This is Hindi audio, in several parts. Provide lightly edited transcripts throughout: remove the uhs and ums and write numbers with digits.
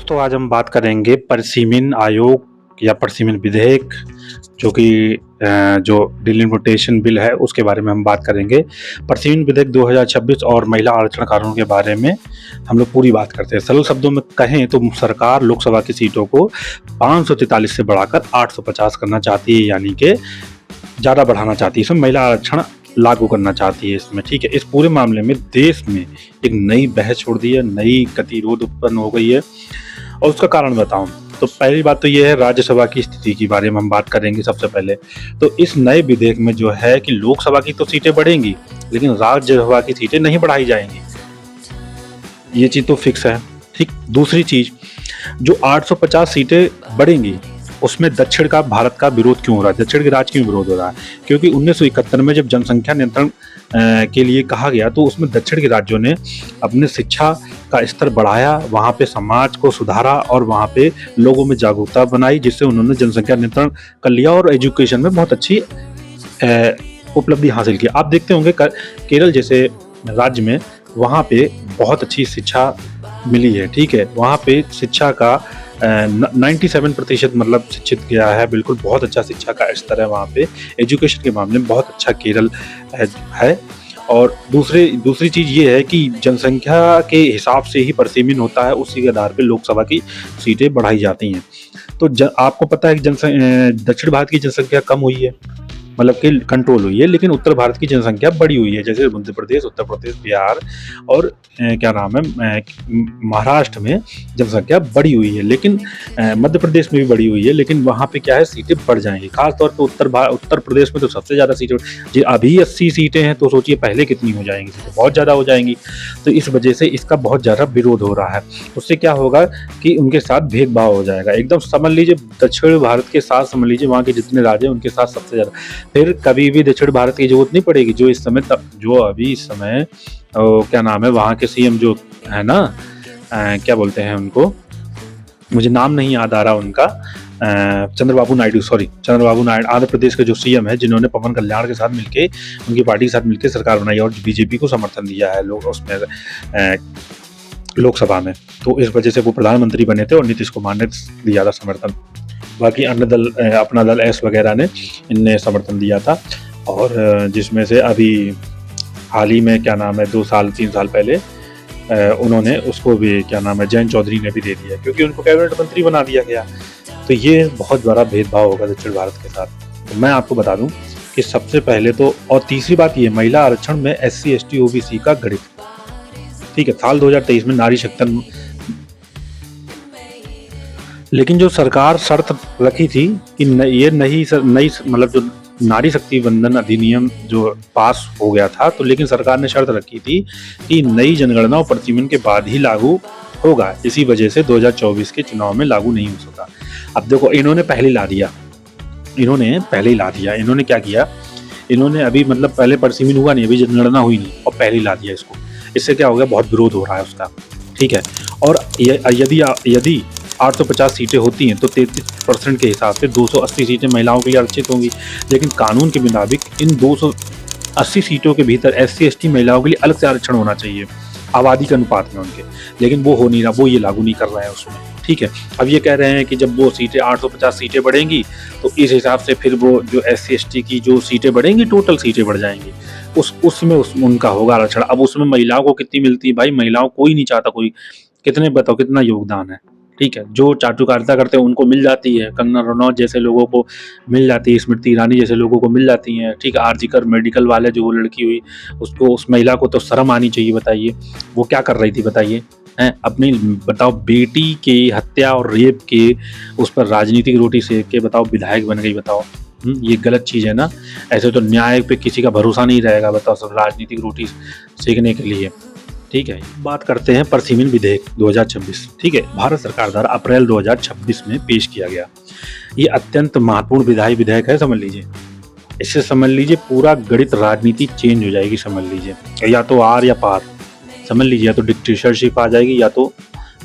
दोस्तों आज हम बात करेंगे परिसीमन आयोग या परिसीमन विधेयक जो कि जो डिलिमिटेशन बिल है उसके बारे में हम बात करेंगे। परिसीमन विधेयक 2026 और महिला आरक्षण कानून के बारे में हम लोग पूरी बात करते हैं। सरल शब्दों में कहें तो सरकार लोकसभा की सीटों को 543 से बढ़ाकर 850 करना चाहती है, यानी कि ज़्यादा बढ़ाना चाहती है। इसमें महिला आरक्षण लागू करना चाहती है इसमें, ठीक है। इस पूरे मामले में देश में एक नई बहस छोड़ दी है, नई गतिरोध उत्पन्न हो गई है और उसका कारण बताऊं तो पहली बात तो ये है राज्यसभा की स्थिति के बारे में हम बात करेंगे। सबसे पहले तो इस नए विधेयक में जो है कि लोकसभा की तो सीटें बढ़ेंगी लेकिन राज्यसभा की सीटें नहीं बढ़ाई जाएंगी, ये चीज तो फिक्स है, ठीक। दूसरी चीज, जो 850 सीटें बढ़ेंगी उसमें दक्षिण का भारत का विरोध क्यों हो रहा है, दक्षिण के राज्य क्यों विरोध हो रहा है? क्योंकि 1971 में जब जनसंख्या नियंत्रण के लिए कहा गया तो उसमें दक्षिण के राज्यों ने अपने शिक्षा का स्तर बढ़ाया, वहाँ पे समाज को सुधारा और वहाँ पे लोगों में जागरूकता बनाई, जिससे उन्होंने जनसंख्या नियंत्रण कर लिया और एजुकेशन में बहुत अच्छी उपलब्धि हासिल की। आप देखते होंगे केरल जैसे राज्य में वहाँ पे बहुत अच्छी शिक्षा मिली है, ठीक है। वहाँ पे शिक्षा का 97% मतलब शिक्षित किया है, बिल्कुल बहुत अच्छा शिक्षा का स्तर है वहाँ पे। एजुकेशन के मामले में बहुत अच्छा केरल है। और दूसरी चीज़ ये है कि जनसंख्या के हिसाब से ही परिसीमन होता है, उसी के आधार पे लोकसभा की सीटें बढ़ाई जाती हैं। तो आपको पता है कि दक्षिण भारत की जनसंख्या कम हुई है, मतलब कि कंट्रोल हुई है, लेकिन उत्तर भारत की जनसंख्या बढ़ी हुई है, जैसे मध्य प्रदेश, उत्तर प्रदेश, बिहार और क्या नाम है महाराष्ट्र में जनसंख्या बढ़ी हुई है, लेकिन मध्य प्रदेश में भी बढ़ी हुई है, लेकिन वहाँ पे क्या है सीटें बढ़ जाएंगी। खासतौर पे उत्तर प्रदेश में तो सबसे ज़्यादा सीटें, जी अभी 80 सीटें हैं तो सोचिए पहले कितनी हो जाएंगी, सीटें बहुत ज़्यादा हो जाएंगी। तो इस वजह से इसका बहुत ज़्यादा विरोध हो रहा है। उससे क्या होगा कि उनके साथ भेदभाव हो जाएगा, एकदम समझ लीजिए दक्षिण भारत के साथ, समझ लीजिए वहाँ के जितने राज्य हैं उनके साथ सबसे ज़्यादा, फिर कभी भी दक्षिण भारत की जरूरत नहीं पड़ेगी। जो अभी इस समय क्या नाम है वहाँ के सीएम जो है ना, क्या बोलते हैं उनको, मुझे नाम नहीं याद आ रहा उनका, चंद्रबाबू नायडू आंध्र प्रदेश के जो सीएम है, जिन्होंने पवन कल्याण के साथ मिलके, उनकी पार्टी के साथ मिलके सरकार बनाई और बीजेपी को समर्थन दिया है लोग उसमें लोकसभा में, तो इस वजह से वो प्रधानमंत्री बने थे और नीतीश कुमार ने दिया था समर्थन। बाकी अन्य दल, अपना दल एस वगैरह ने इनने समर्थन दिया था। और जिसमें से अभी हाल ही में क्या नाम है 2-3 साल पहले उन्होंने उसको भी क्या नाम है जयंत चौधरी ने भी दे दिया, क्योंकि उनको कैबिनेट मंत्री बना दिया गया। तो ये बहुत बड़ा भेदभाव होगा दक्षिण भारत के साथ। तो मैं आपको बता दूं कि सबसे पहले तो, और तीसरी बात ये, महिला आरक्षण में SC ST OBC का गणित, ठीक है। साल 2023 में नारी शक्ति, लेकिन जो सरकार शर्त रखी थी कि ये नई मतलब जो नारी शक्ति वंदन अधिनियम जो पास हो गया था, तो लेकिन सरकार ने शर्त रखी थी कि नई जनगणना और परिसीमन के बाद ही लागू होगा। इसी वजह से 2024 के चुनाव में लागू नहीं हो सका। अब देखो इन्होंने पहले ही ला दिया। इन्होंने क्या किया, इन्होंने अभी मतलब पहले परिसीमन हुआ नहीं, अभी जनगणना हुई नहीं और पहले ही ला दिया इसको। इससे क्या हो गया, बहुत विरोध हो रहा है उसका, ठीक है। और यदि 850 सीटें होती हैं तो 33% के हिसाब से 280 सीटें महिलाओं के लिए आरक्षित होंगी, लेकिन कानून के मुताबिक इन 280 सीटों के भीतर SC ST महिलाओं के लिए अलग से आरक्षण होना चाहिए आबादी के अनुपात में उनके, लेकिन वो हो नहीं रहा, वो ये लागू नहीं कर रहा है उसमें, ठीक है। अब ये कह रहे हैं कि जब वो सीटें 850 सीटें बढ़ेंगी तो इस हिसाब से फिर वो जो SC ST की जो सीटें बढ़ेंगी, टोटल सीटें बढ़ जाएंगी, उसमें उनका होगा आरक्षण। अब उसमें महिलाओं को कितनी मिलती है भाई, महिलाओं कोई नहीं चाहता, कोई कितने बताओ कितना योगदान है, ठीक है। जो चाटुकारिता करते हैं उनको मिल जाती है, कंगना रनौत जैसे लोगों को मिल जाती है, स्मृति ईरानी जैसे लोगों को मिल जाती हैं, ठीक है। आरजीकर मेडिकल वाले जो वो लड़की हुई, उसको, उस महिला को तो शर्म आनी चाहिए, बताइए वो क्या कर रही थी, बताइए हैं अपनी, बताओ बेटी के हत्या और रेप के उस पर राजनीतिक रोटी सेक के बताओ विधायक बन गई, बताओ ये गलत चीज़ है ना। ऐसे तो न्याय पे किसी का भरोसा नहीं रहेगा, बताओ, सब राजनीतिक रोटी सेकने के लिए, ठीक है। बात करते हैं परिसीमन विधेयक 2026, ठीक है। भारत सरकार द्वारा अप्रैल 2026 में पेश किया गया। ये अत्यंत महत्वपूर्ण विधेयक है, समझ लीजिए। इससे समझ लीजिए पूरा गणित राजनीति चेंज हो जाएगी, समझ लीजिए, या तो आर या पार, समझ लीजिए, या तो डिक्टेटरशिप आ जाएगी, या तो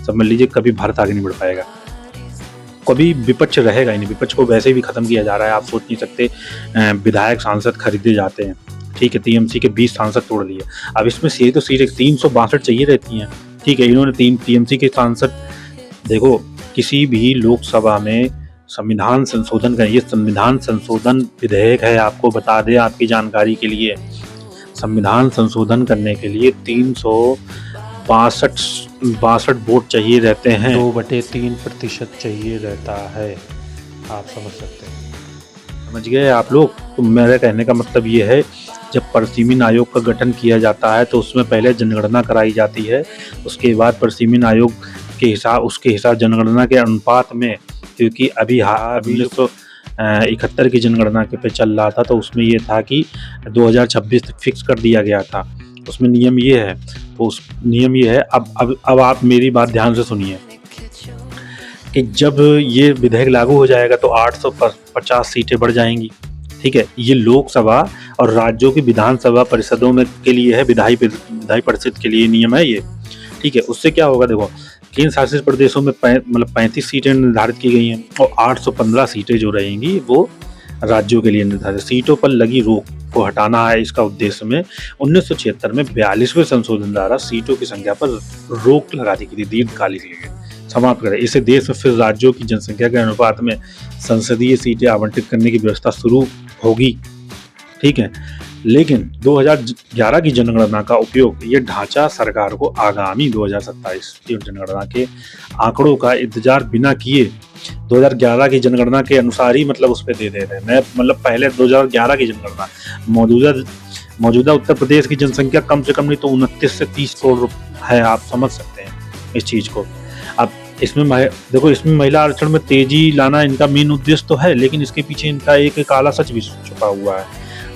समझ लीजिए कभी भारत आगे नहीं बढ़ पाएगा, कभी विपक्ष रहेगा ही नहीं। विपक्ष को वैसे भी खत्म किया जा रहा है, आप सोच नहीं सकते। विधायक सांसद खरीदे जाते हैं, ठीक है। टीएमसी के 20 सांसद तोड़ लिए। अब इसमें सीधे 362 चाहिए रहती हैं, ठीक है। इन्होंने 3 टीएमसी के सांसद देखो, किसी भी लोकसभा में संविधान संशोधन का, ये संविधान संशोधन विधेयक है, आपको बता दें आपकी जानकारी के लिए, संविधान संशोधन करने के लिए 362 वोट चाहिए रहते हैं, 2/3% चाहिए रहता है। आप समझ सकते हैं, समझ गए आप लोग। तो मेरे कहने का मतलब ये है, जब परसीमिन आयोग का गठन किया जाता है तो उसमें पहले जनगणना कराई जाती है, उसके बाद परसीमिन आयोग के हिसाब, उसके हिसाब जनगणना के अनुपात में, क्योंकि अभी 1971 की जनगणना के पे चल रहा था, तो उसमें ये था कि 2026 तक फिक्स कर दिया गया था, उसमें नियम ये है। तो उस नियम ये है, अब आप मेरी बात ध्यान से सुनिए कि जब ये विधेयक लागू हो जाएगा तो 850 सीटें बढ़ जाएंगी, ठीक है। ये लोकसभा और राज्यों की विधानसभा परिषदों में के लिए है, विधायी परिषद के लिए नियम है ये, ठीक है। उससे क्या होगा, देखो, केंद्र शासित प्रदेशों में 35 सीटें निर्धारित की गई हैं और 815 सीटें जो रहेंगी वो राज्यों के लिए निर्धारित। सीटों पर लगी रोक को हटाना है इसका उद्देश्य में। 1976 में 42वें संशोधन द्वारा सीटों की संख्या पर रोक लगा दी गई, दीर्घकालिक लिए समाप्त करें। इसे देश में फिर राज्यों की जनसंख्या के अनुपात में संसदीय सीटें आवंटित करने की व्यवस्था शुरू होगी, ठीक है। लेकिन 2011 की जनगणना का उपयोग, ये ढांचा सरकार को आगामी 2027 की जनगणना के आंकड़ों का इंतजार बिना किए 2011 की जनगणना के अनुसार ही मतलब उस पर दे रहे हैं। मैं मतलब पहले 2011 की जनगणना, मौजूदा उत्तर प्रदेश की जनसंख्या कम से कम नहीं तो 29 से 30 करोड़ है, आप समझ सकते हैं इस चीज को। अब इसमें देखो, इसमें महिला आरक्षण में तेजी लाना इनका मेन उद्देश्य तो है, लेकिन इसके पीछे इनका एक काला सच भी छुपा हुआ है।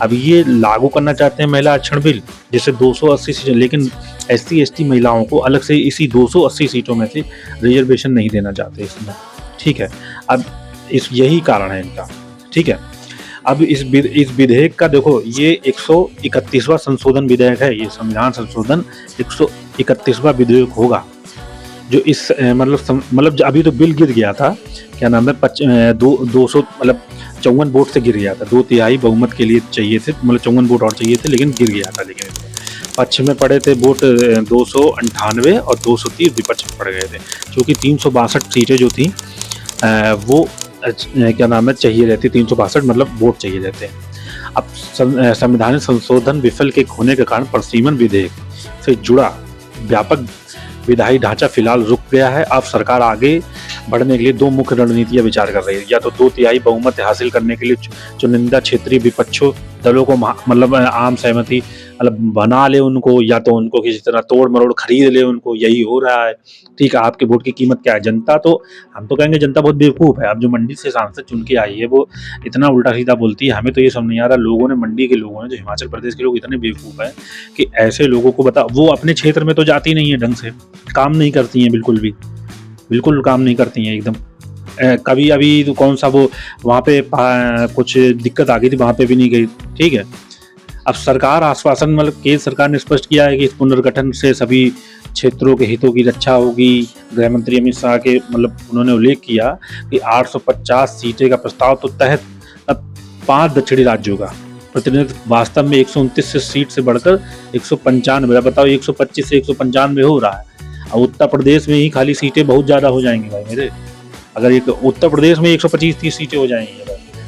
अब ये लागू करना चाहते हैं महिला आरक्षण बिल, जैसे 280 सीटें, लेकिन SC/ST महिलाओं को अलग से इसी 280 सीटों में से रिजर्वेशन नहीं देना चाहते इसमें, ठीक है। अब यही कारण है इनका, ठीक है। अब इस विधेयक का देखो, ये 131वां संशोधन विधेयक है, ये संविधान संशोधन 131वां विधेयक होगा, जो इस मतलब अभी तो बिल गिर गया था, क्या नाम है, 200 मतलब 54 वोट से गिर गया था, 2/3 बहुमत के लिए चाहिए थे, मतलब 54 वोट और चाहिए थे, लेकिन गिर गया था। लेकिन पक्ष में पड़े थे वोट 298 और 230 विपक्ष में पड़ गए थे, क्योंकि 362 सीटें जो थी वो क्या नाम है चाहिए रहती, 362 मतलब वोट चाहिए रहते हैं। अब संवैधानिक संशोधन विफल के होने के कारण परसीमन विधेयक से जुड़ा व्यापक विधायी ढांचा फिलहाल रुक गया है। अब सरकार आगे बढ़ने के लिए दो मुख्य रणनीतियां विचार कर रही है, या तो 2/3 बहुमत हासिल करने के लिए चुनिंदा क्षेत्रीय विपक्षों दलों को मतलब आम सहमति मतलब बना ले उनको, या तो उनको किसी तरह तोड़ मरोड़ खरीद ले उनको, यही हो रहा है, ठीक है। आपके वोट की कीमत क्या है? जनता तो, हम तो कहेंगे जनता बहुत बेवकूफ़ है। अब जो मंडी से सांसद चुन के आई है वो इतना उल्टा सीधा बोलती है, हमें तो ये समझ नहीं आ रहा, लोगों ने, मंडी के लोगों ने, जो हिमाचल प्रदेश के लोग इतने बेवकूफ़ हैं कि ऐसे लोगों को बता, वो अपने क्षेत्र में तो जाती नहीं है, ढंग से काम नहीं करती हैं, बिल्कुल काम नहीं करती हैं एकदम। कभी अभी तो कौन सा वो वहाँ पे कुछ दिक्कत आ गई थी, वहाँ पे भी नहीं गई, ठीक है। अब सरकार आश्वासन, मतलब केंद्र सरकार ने स्पष्ट किया है कि इस पुनर्गठन से सभी क्षेत्रों के हितों की रक्षा होगी। गृह मंत्री अमित शाह के मतलब उन्होंने उल्लेख किया कि 850 सीटें का प्रस्ताव तो तहत 5 दक्षिणी राज्यों का प्रतिनिधित्व वास्तव में 129 सीट से बढ़कर 195, बताओ 125 से 195 हो रहा है। अब उत्तर प्रदेश में ही खाली सीटें बहुत ज़्यादा हो जाएंगी भाई मेरे, अगर एक उत्तर प्रदेश में 125-30 सीटें हो जाएंगी,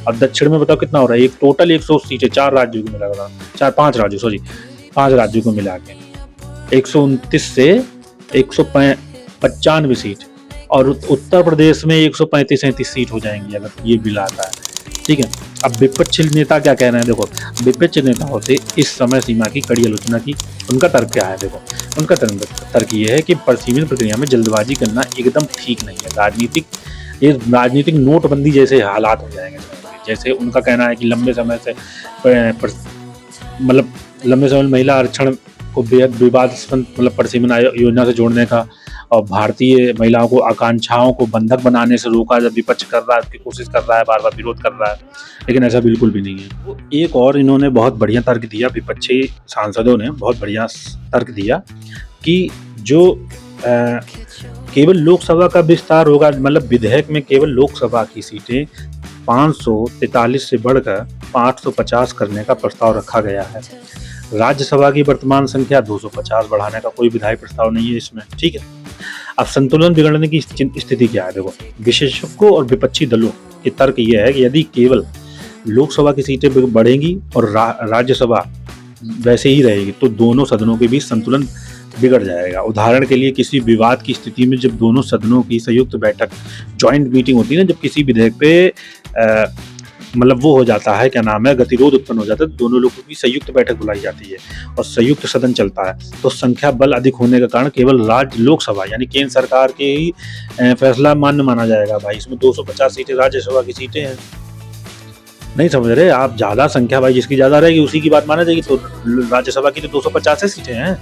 अब दक्षिण में बताओ कितना हो रहा है, एक टोटल 100 सीटें 4 राज्यों को मिला के, 5 राज्यों को मिला के 129 से 195 सीट, और उत्तर प्रदेश में 135-37 सीट हो जाएंगी अगर ये बिल आता है, ठीक है। अब विपक्ष नेता क्या कह रहे हैं, देखो विपक्ष नेताओं से इस समय सीमा की कड़ी आलोचना की, उनका तर्क क्या है, देखो उनका तर्क ये है कि परसीमन प्रक्रिया में जल्दबाजी करना एकदम ठीक नहीं है, राजनीतिक नोटबंदी जैसे हालात हो जाएंगे। जैसे उनका कहना है कि लंबे समय में महिला आरक्षण को बेहद विवादास्पद मतलब परसीमन योजना से जोड़ने का और भारतीय महिलाओं को आकांक्षाओं को बंधक बनाने से रोका, जब विपक्ष कर रहा है, उसकी कोशिश कर रहा है, बार बार विरोध कर रहा है, लेकिन ऐसा बिल्कुल भी नहीं है। तो एक और इन्होंने बहुत बढ़िया तर्क दिया, विपक्षी सांसदों ने बहुत बढ़िया तर्क दिया कि जो केवल लोकसभा का विस्तार होगा, मतलब विधेयक में केवल लोकसभा की सीटें 543 से बढ़कर 850 करने का प्रस्ताव रखा गया है। राज्यसभा की वर्तमान संख्या 250 बढ़ाने का कोई विधायी प्रस्ताव नहीं है इसमें, ठीक है। अब संतुलन बिगड़ने की स्थिति क्या है? देखो, विशेषज्ञों और विपक्षी दलों के तर्क ये है कि यदि केवल लोकसभा की सीटें बढ़ेंगी और राज्यसभा वैसे ही रहेगी तो दोनों सदनों के बीच संतुलन बिगड़ जाएगा। उदाहरण के लिए किसी विवाद की स्थिति में जब दोनों सदनों की संयुक्त बैठक, जॉइंट मीटिंग होती है ना, जब किसी विधेयक पे मतलब वो हो जाता है, क्या नाम है, गतिरोध उत्पन्न हो जाता है, तो दोनों लोगों की संयुक्त बैठक बुलाई जाती है और संयुक्त सदन चलता है, तो संख्या बल अधिक होने के कारण केवल राज्य लोकसभा यानी केंद्र सरकार के ही फैसला मान्य माना जाएगा। भाई इसमें 250 सीटें राज्यसभा की सीटें हैं, नहीं समझ रहे आप? ज्यादा संख्या भाई जिसकी ज्यादा रहेगी उसी की बात माना जाएगी, तो राज्यसभा की तो 250 सीटें हैं,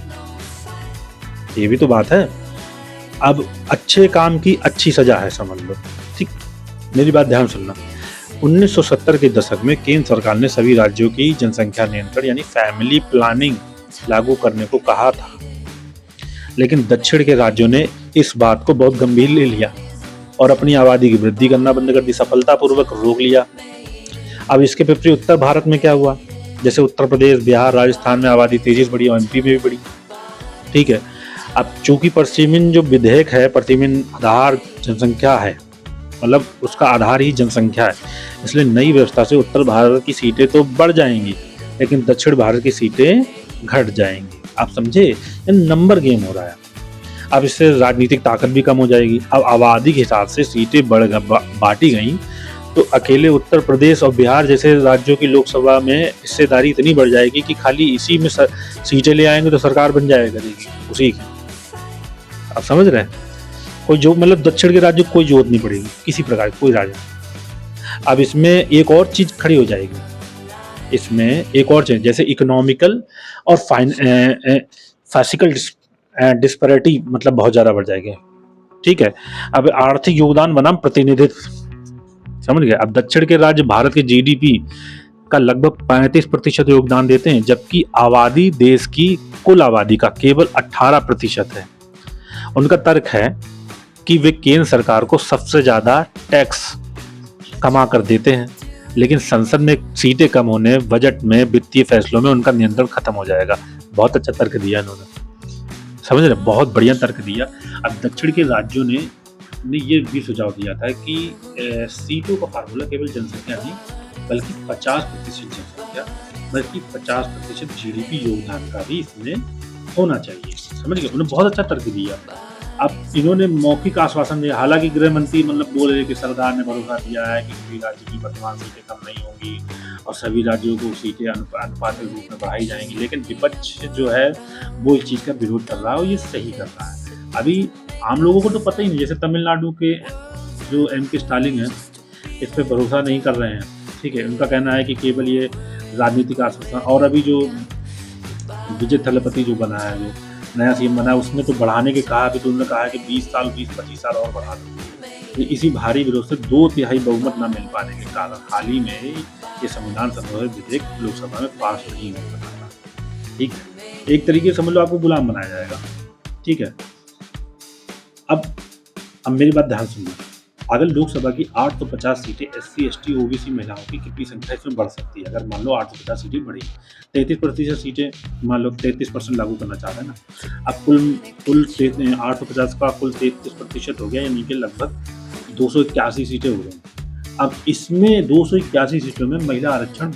ये भी तो बात है। अब अच्छे काम की अच्छी सजा है, समझ लो, ठीक? मेरी बात ध्यान सुनना। 1970 के दशक में केंद्र सरकार ने सभी राज्यों की जनसंख्या नियंत्रण यानी फैमिली प्लानिंग लागू करने को कहा था, लेकिन दक्षिण के राज्यों ने इस बात को बहुत गंभीर ले लिया और अपनी आबादी की वृद्धि करना बंद कर दी, सफलतापूर्वक रोक लिया। अब इसके विपरीत उत्तर भारत में क्या हुआ? जैसे उत्तर प्रदेश, बिहार, राजस्थान में आबादी तेजी से बढ़ी और एमपी में भी बढ़ी, ठीक है। अब चूंकि पश्चिमी जो विधेयक है, पश्चिमी आधार जनसंख्या है, मतलब उसका आधार ही जनसंख्या है, इसलिए नई व्यवस्था से उत्तर भारत की सीटें तो बढ़ जाएंगी लेकिन दक्षिण भारत की सीटें घट जाएंगी। आप समझे? ये नंबर गेम हो रहा है। अब इससे राजनीतिक ताकत भी कम हो जाएगी। अब आबादी के हिसाब से सीटें बांटी गई तो अकेले उत्तर प्रदेश और बिहार जैसे राज्यों की लोकसभा में हिस्सेदारी इतनी बढ़ जाएगी कि खाली इसी में सीटें ले आएंगे तो सरकार बन जाएगा करेगी उसी की। आप समझ रहे हैं? कोई जो मतलब दक्षिण के राज्यों को कोई जरूरत नहीं पड़ेगी किसी प्रकार की, कोई राज्य। अब इसमें एक और चीज खड़ी हो जाएगी, इसमें एक और चीज जैसे इकोनॉमिकल और फिजिकल डिस्पैरिटी मतलब बहुत ज्यादा बढ़ जाएगी, ठीक है। अब आर्थिक योगदान बनाम प्रतिनिधित्व, समझ गए? अब दक्षिण के राज्य भारत के जीडीपी का लगभग 35% योगदान देते हैं, जबकि आबादी देश की कुल आबादी का केवल 18% है। उनका तर्क है कि वे केंद्र सरकार को सबसे ज्यादा टैक्स कमा कर देते हैं, लेकिन संसद में सीटें कम होने, बजट में, वित्तीय फैसलों में उनका नियंत्रण खत्म हो जाएगा। बहुत अच्छा तर्क दिया इन्होंने, समझ रहे? बहुत बढ़िया तर्क दिया। अब दक्षिण के राज्यों ने ये भी सुझाव दिया था कि सीटों का फार्मूला केवल जनसंख्या नहीं बल्कि 50% जनसंख्या, बल्कि 50% जीडीपी योगदान का भी इसमें होना चाहिए। समझ गए? उन्होंने बहुत अच्छा तर्क दिया। अब इन्होंने मौखिक आश्वासन दिया, हालांकि गृह मंत्री मतलब बोल रहे कि सरकार ने भरोसा दिया है कि किसी राज्य की वर्तमान सीटें कम नहीं होंगी और सभी राज्यों को सीटें अनुपातिक रूप में बढ़ाई जाएंगी, लेकिन विपक्ष जो है वो इस चीज़ का विरोध कर रहा है और ये सही कर रहा है। अभी आम लोगों को तो पता ही नहीं, जैसे तमिलनाडु के जो एम.के. स्टालिन है इस पर भरोसा नहीं कर रहे हैं, ठीक है। उनका कहना है कि केवल ये राजनीतिक आश्वासन, और अभी जो विजय थलपति जो बना है, जो नया सीएम बना है, उसने तो बढ़ाने के कहा, अभी तो उन्होंने कहा है कि 20-25 साल और बढ़ा दो। इसी भारी विरोध से 2/3 बहुमत न मिल पाने के कारण हाल ही में ये संविधान संशोधन विधेयक लोकसभा में पास नहीं हो सका, ठीक है। एक तरीके से समझ लो आपको गुलाम बनाया जाएगा, ठीक है। अब मेरी बात ध्यान सुनना, अगर लोकसभा की 850 सीटें SC, ST, OBC महिलाओं की कितनी संख्या इसमें बढ़ सकती है? अगर मान लो 850 सीटें बढ़ी, 33% सीटें, मान लो 33% लागू करना चाह रहे हैं ना। अब कुल 850 का कुल 33% हो गया, यानी कि लगभग 281 सीटें हो गई। अब इसमें 281 सीटों में महिला आरक्षण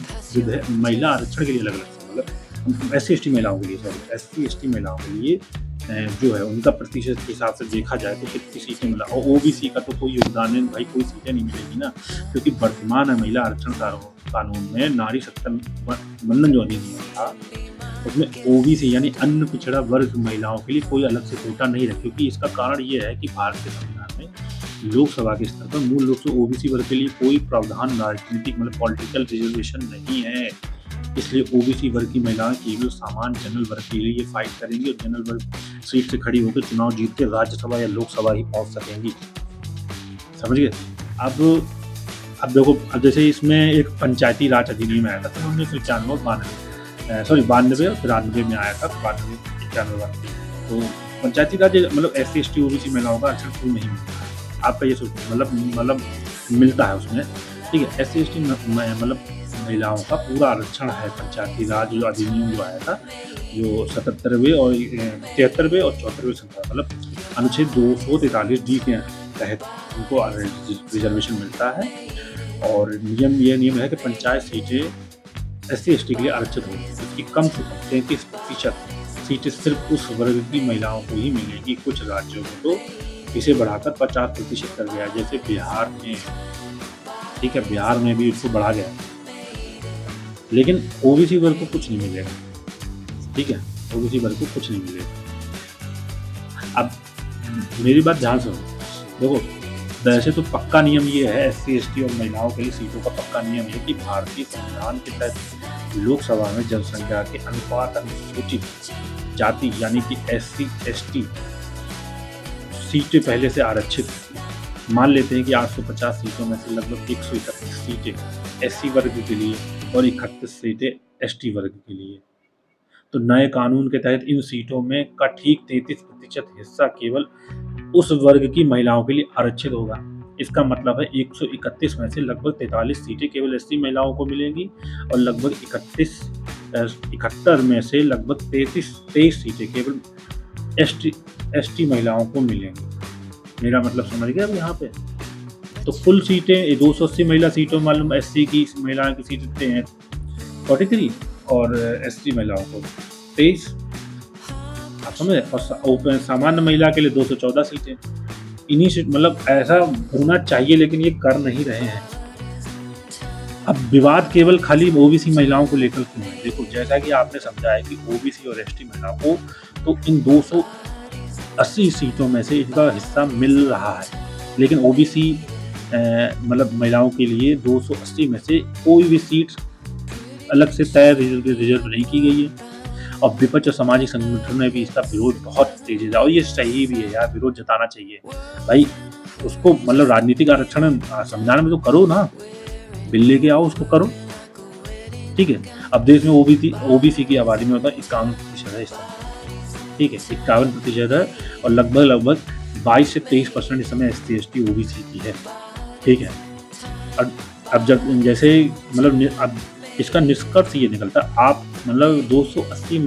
के लिए अलग मतलब SC, ST महिलाओं के लिए, SC, ST महिलाओं के लिए जो है उनका प्रतिशत के हिसाब से देखा जाए तो कितनी सीटें मिला। और OBC का तो कोई योगदान नहीं भाई, कोई सीटें नहीं मिलेगी ना, क्योंकि वर्तमान महिला आरक्षण कानून में नारी शक्ति बंधन जो अधिनियम था उसमें OBC यानी अन्य पिछड़ा वर्ग महिलाओं के लिए कोई अलग से कोटा नहीं रखा, क्योंकि इसका कारण ये है कि भारत के संविधान में लोकसभा के स्तर पर मूल रूप से OBC वर्ग के लिए कोई प्रावधान राजनीतिक मतलब पॉलिटिकल रिजर्वेशन नहीं है। इसलिए OBC वर्ग की महिलाएं केवल सामान्य जनरल वर्ग के लिए ये फाइट करेंगी और जनरल वर्ग सीट से खड़ी होकर चुनाव जीत के राज्यसभा या लोकसभा ही पहुंच सकेंगी। समझ गए? अब देखो, अब जैसे इसमें एक पंचायती राज अधिनियम आया था 1991 और 92 और 93 में आया था, 92-91। तो पंचायती राज मतलब SC, ST, OBC महिलाओं का आरक्षण क्यों नहीं मिलता? आपका ये सोच मतलब मिलता है उसमें, ठीक है। SC, ST मतलब महिलाओं का पूरा आरक्षण है। पंचायती राज जो अधिनियम जो आया था, जो 77वें और 73वें और 74वें संशोधन मतलब अनुच्छेद 243D के तहत उनको रिजर्वेशन मिलता है। और नियम है कि पंचायत सीटें SC/ST के लिए आरक्षित होंगी। इसकी कम से कम 33% सीटें सिर्फ उस वर्ग की महिलाओं को ही मिलेंगी। कुछ राज्यों में तो इसे बढ़ाकर 50% कर गया है, जैसे बिहार में, ठीक है, बिहार में भी इसको बढ़ा गया, लेकिन ओबीसी वर्ग को कुछ नहीं मिलेगा, ठीक है, ओबीसी वर्ग को कुछ नहीं मिलेगा। अब मेरी बात ध्यान सुनो, देखो वैसे तो पक्का नियम ये है, SC/ST और महिलाओं के लिए सीटों का पक्का नियम है कि भारतीय संविधान के तहत लोकसभा में जनसंख्या के अनुपात अनुसूचित जाति यानी कि SC/ST सीटें पहले से आरक्षित। मान लेते हैं कि 850 सीटों में से लगभग 131 सीटें SC वर्ग के लिए और 31 सीटें ST वर्ग के लिए। तो नए कानून के तहत इन सीटों में का ठीक 33% हिस्सा केवल उस वर्ग की महिलाओं के लिए आरक्षित होगा। इसका मतलब है 131 में से लगभग 43 सीटें केवल SC महिलाओं को मिलेंगी और लगभग 71 में से लगभग 23 सीटें केवल ST महिलाओं को मिलेंगी। मेरा मतलब समझ गए अब यहाँ पे? तो कुल सीटें 280 महिला सीटों मालूम SC की महिलाओं की सीटें हैं 43 और ST महिलाओं को 23, आप समझे, और सामान्य महिला के लिए 214 सीटें। इन्हीं से मतलब ऐसा होना चाहिए, लेकिन ये कर नहीं रहे हैं। अब विवाद केवल खाली ओबीसी महिलाओं को लेकर क्यों है? देखो, जैसा कि आपने समझा है कि ओबीसी और ST महिलाओं को तो इन 280 सीटों में से इनका हिस्सा मिल रहा है, लेकिन ओबीसी मतलब महिलाओं के लिए 280 में से कोई भी सीट अलग से तय रिजर्व नहीं की गई है। और विपक्ष और सामाजिक संगठनों ने भी इसका विरोध बहुत तेजी से, और ये सही भी है यार, विरोध जताना चाहिए भाई। उसको मतलब राजनीतिक आरक्षण संविधान में तो करो ना, बिल लेके आओ, उसको करो, ठीक है। अब देश में ओबीसी की आबादी में होता है 51% है इस समय, ठीक है, 51% है, और लगभग 22 से 23% इस समय SC/ST ओबीसी की है, ठीक है। अब जब जैसे मतलब अब इसका निष्कर्ष ये निकलता है, आप मतलब 280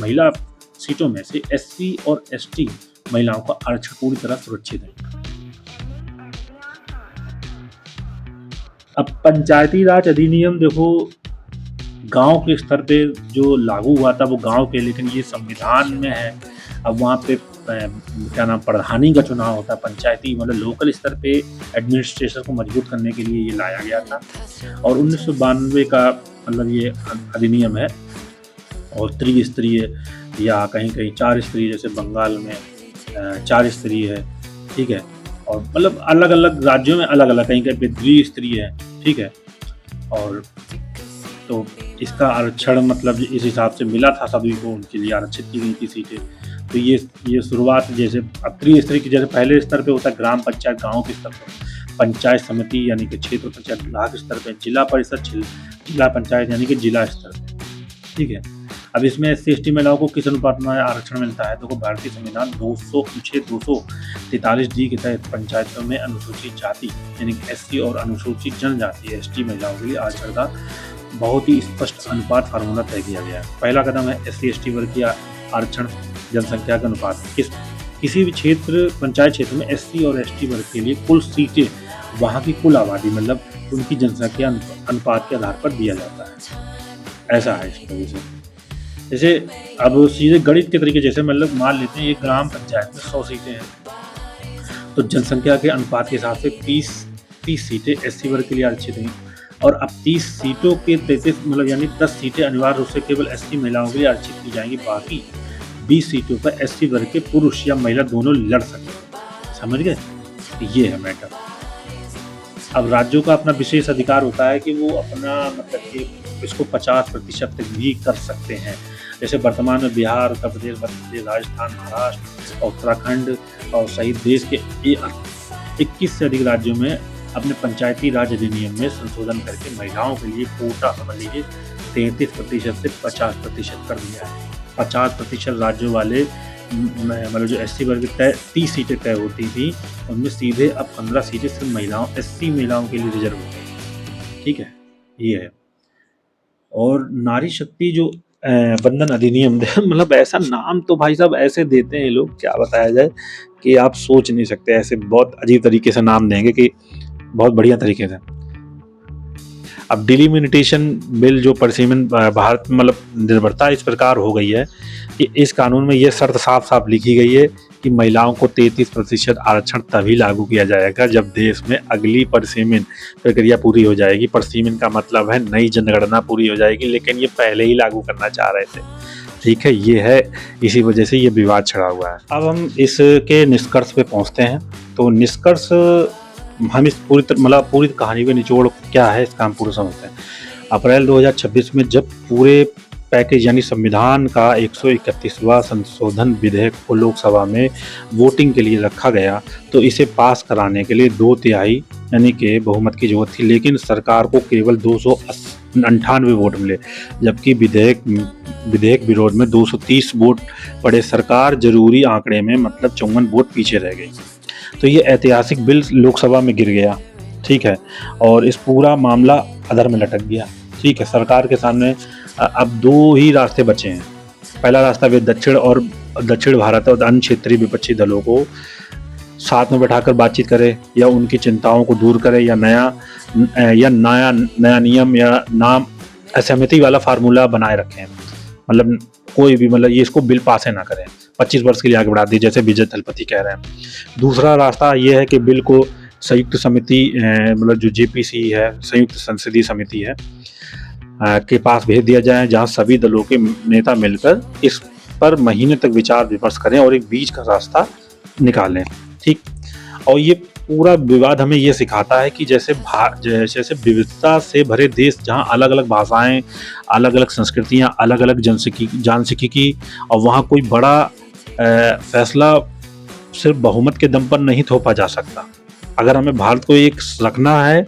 महिला सीटों में से SC और ST महिलाओं का आरक्षण पूरी तरह सुरक्षित है। अब पंचायती राज अधिनियम देखो, गांव के स्तर पे जो लागू हुआ था वो गांव के, लेकिन ये संविधान में है। अब वहाँ पे क्या नाम, प्रधानी का चुनाव होता है, पंचायती मतलब लोकल स्तर पे एडमिनिस्ट्रेशन को मजबूत करने के लिए ये लाया गया था। और 1992 का मतलब ये अधिनियम है। और त्रिस्तरीय या कहीं कहीं 4 स्तरीय, जैसे बंगाल में 4 स्तरीय है, ठीक है। और मतलब अलग अलग राज्यों में अलग अलग, कहीं कहीं द्विस्तरीय है, ठीक है। और तो इसका आरक्षण मतलब इस हिसाब से मिला था सभी को, उनके लिए आरक्षित की गई थी सीटें। तो ये शुरुआत जैसे अब त्रिस्तरीय की, जैसे पहले स्तर पे होता है ग्राम पंचायत, गांव के स्तर पर पंचायत समिति यानी कि क्षेत्र पंचायत ब्लॉक स्तर पे, जिला परिषद जिला पंचायत यानी कि जिला स्तर पे, ठीक है। अब इसमें SC/ST महिलाओं को किस अनुपात में आरक्षण मिलता है? देखो, भारतीय संविधान 243D के तहत पंचायतों में अनुसूचित जाति यानी कि SC और अनुसूचित जनजाति ST महिलाओं के लिए आरक्षण का बहुत ही स्पष्ट अनुपात फार्मूला तय किया गया है। पहला कदम है SC/ST वर्ग की आरक्षण जनसंख्या का अनुपात। किसी भी पंचायत क्षेत्र में SC और ST वर्ग के लिए कुल सीटें वहाँ की कुल आबादी मतलब उनकी जनसंख्या अनुपात के आधार पर दिया जाता है। ऐसा है इस वजह से। जैसे अब सीधे गणित के तरीके, जैसे मतलब मान लेते हैं एक ग्राम पंचायत में 100 सीटें हैं, तो जनसंख्या के अनुपात के हिसाब से 30 सीटें SC वर्ग के लिए आरक्षित हैं। और अब 30 सीटों के 33 मतलब यानी 10 सीटें अनिवार्य रूप से केवल SC महिलाओं के लिए आरक्षित की जाएंगी। बाकी 20 सीटों पर SC वर्ग के पुरुष या महिला दोनों लड़ सकते। समझ गए? ये है मैटर। अब राज्यों का अपना विशेष अधिकार होता है कि वो अपना मतलब कि इसको 50% तक भी कर सकते हैं। जैसे वर्तमान में बिहार, उत्तर प्रदेश, मध्य प्रदेश, राजस्थान, महाराष्ट्र और उत्तराखंड और सहित देश के 21 से अधिक राज्यों में अपने पंचायती राज अधिनियम में संशोधन करके महिलाओं के लिए कोटा समझ लीजिए 33% से 50% कर दिया है। 50% राज्यों वाले मतलब जो SC वर्ग तय 30 सीटें तय होती थी, उनमें सीधे अब 15 सीटें सिर्फ SC महिलाओं के लिए रिजर्व हो गई। ठीक है, ये है। और नारी शक्ति जो बंधन अधिनियम मतलब ऐसा नाम तो भाई साहब ऐसे देते हैं ये लोग, क्या बताया जाए कि आप सोच नहीं सकते, ऐसे बहुत अजीब तरीके से नाम देंगे कि बहुत बढ़िया तरीके से। अब डिलिमिटेशन बिल जो परसिमन भारत में मतलब निर्भरता इस प्रकार हो गई है कि इस कानून में यह शर्त साफ साफ लिखी गई है कि महिलाओं को 33% आरक्षण तभी लागू किया जाएगा जब देश में अगली परसिमन प्रक्रिया पूरी हो जाएगी। परसिमन का मतलब है नई जनगणना पूरी हो जाएगी, लेकिन ये पहले ही लागू करना चाह रहे थे। ठीक है, ये है, इसी वजह से ये विवाद छिड़ा हुआ है। अब हम इसके निष्कर्ष पे पहुंचते हैं। तो निष्कर्ष हम इस पूरी कहानी का निचोड़ क्या है इसका हम पूरा समझते हैं। अप्रैल 2026 में जब पूरे पैकेज यानी संविधान का 131वां संशोधन विधेयक को लोकसभा में वोटिंग के लिए रखा गया, तो इसे पास कराने के लिए 2/3 यानी कि बहुमत की जरूरत थी, लेकिन सरकार को केवल 298 वोट मिले, जबकि विधेयक विरोध में 230 वोट पड़े। सरकार जरूरी आंकड़े में मतलब 54 वोट पीछे रह गई। तो ये ऐतिहासिक बिल लोकसभा में गिर गया। ठीक है, और इस पूरा मामला अधर में लटक गया। ठीक है, सरकार के सामने अब 2 ही रास्ते बचे हैं। पहला रास्ता वे दक्षिण भारत और अन्य क्षेत्रीय विपक्षी दलों को साथ में बैठाकर बातचीत करे या उनकी चिंताओं को दूर करे या नया नियम या नाम असहमति वाला फार्मूला बनाए रखें। मतलब कोई भी मतलब ये इसको बिल पास ना करें, 25 वर्ष के लिए आगे बढ़ा दी, जैसे विजय थलपति कह रहे हैं। दूसरा रास्ता ये है कि बिल को संयुक्त समिति मतलब जो JPC है, संयुक्त संसदीय समिति है, के पास भेज दिया जाए, जहां सभी दलों के नेता मिलकर इस पर महीने तक विचार विमर्श करें और एक बीच का रास्ता निकालें। ठीक, और ये पूरा विवाद हमें ये सिखाता है कि जैसे विविधता से भरे देश, जहां अलग अलग भाषाएं, अलग अलग संस्कृतियां, अलग अलग जनसांख्यिकी, और वहां कोई बड़ा फैसला सिर्फ बहुमत के दम पर नहीं थोपा जा सकता। अगर हमें भारत को एक रखना है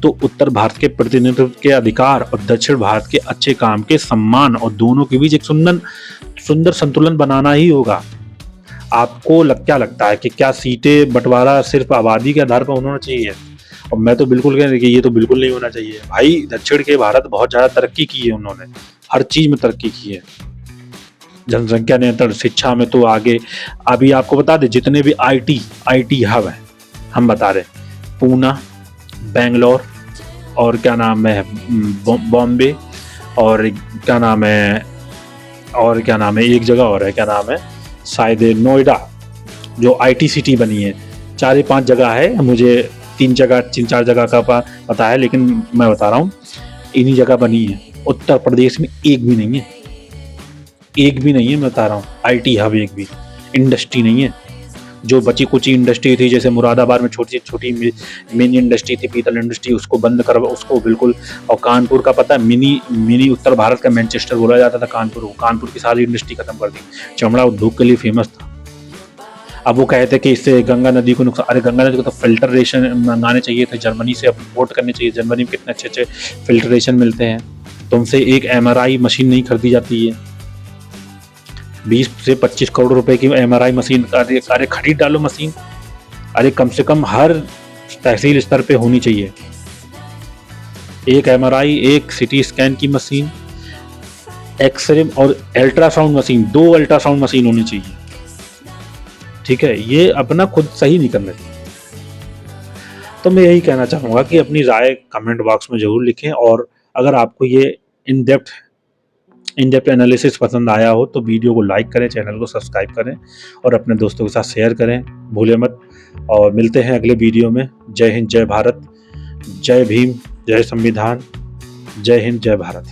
तो उत्तर भारत के प्रतिनिधित्व के अधिकार और दक्षिण भारत के अच्छे काम के सम्मान और दोनों के बीच एक सुंदर संतुलन बनाना ही होगा। आपको क्या लगता है कि क्या सीटें बंटवारा सिर्फ आबादी के आधार पर होना चाहिए? और मैं तो बिल्कुल कह रही कि ये तो बिल्कुल नहीं होना चाहिए भाई। दक्षिण के भारत बहुत ज़्यादा तरक्की की है, उन्होंने हर चीज़ में तरक्की की है, जनसंख्या नियंत्रण, शिक्षा में तो आगे। अभी आपको बता दें जितने भी IT हब है, हम बता रहे पूना, बेंगलोर और क्या नाम है बॉम्बे, और क्या नाम है एक जगह और है, क्या नाम है शायद नोएडा, जो IT सिटी बनी है। 4-5 जगह है, मुझे 3-4 जगह का पता है, लेकिन मैं बता रहा हूँ इन्हीं जगह बनी है। उत्तर प्रदेश में एक भी नहीं है, मैं बता रहा हूँ IT हब, एक भी इंडस्ट्री नहीं है। जो बची कुची इंडस्ट्री थी, जैसे मुरादाबाद में छोटी मिनी इंडस्ट्री थी, पीतल इंडस्ट्री, उसको बंद कर, उसको बिल्कुल। और कानपुर का पता है, मिनी उत्तर भारत का मैनचेस्टर बोला जाता था कानपुर की सारी इंडस्ट्री खत्म कर दी। चमड़ा उद्योग के लिए फेमस था। अब वो कहते कि इससे गंगा नदी को नुकसान। अरे गंगा नदी को तो फिल्टरेशन मंगाने चाहिए थे, जर्मनी से इम्पोर्ट करने चाहिए। जर्मनी में कितने अच्छे फिल्टरेशन मिलते हैं। तुमसे एक MRI मशीन नहीं खरीदी जाती है, 20 से 25 करोड़ रुपए की MRI मशीन। अरे खरीद डालो मशीन। अरे कम से कम हर तहसील स्तर पे होनी चाहिए एक MRI, एक CT स्कैन की मशीन, एक्सरे और अल्ट्रासाउंड मशीन, 2 अल्ट्रासाउंड मशीन होनी चाहिए। ठीक है, ये अपना खुद सही नहीं कर रहे। तो मैं यही कहना चाहूँगा कि अपनी राय कमेंट बॉक्स में ज़रूर लिखें, और अगर आपको ये इन डेप्थ एनालिसिस पसंद आया हो तो वीडियो को लाइक करें, चैनल को सब्सक्राइब करें और अपने दोस्तों के साथ शेयर करें, भूले मत। और मिलते हैं अगले वीडियो में। जय हिंद, जय भारत, जय भीम, जय संविधान, जय हिंद, जय भारत।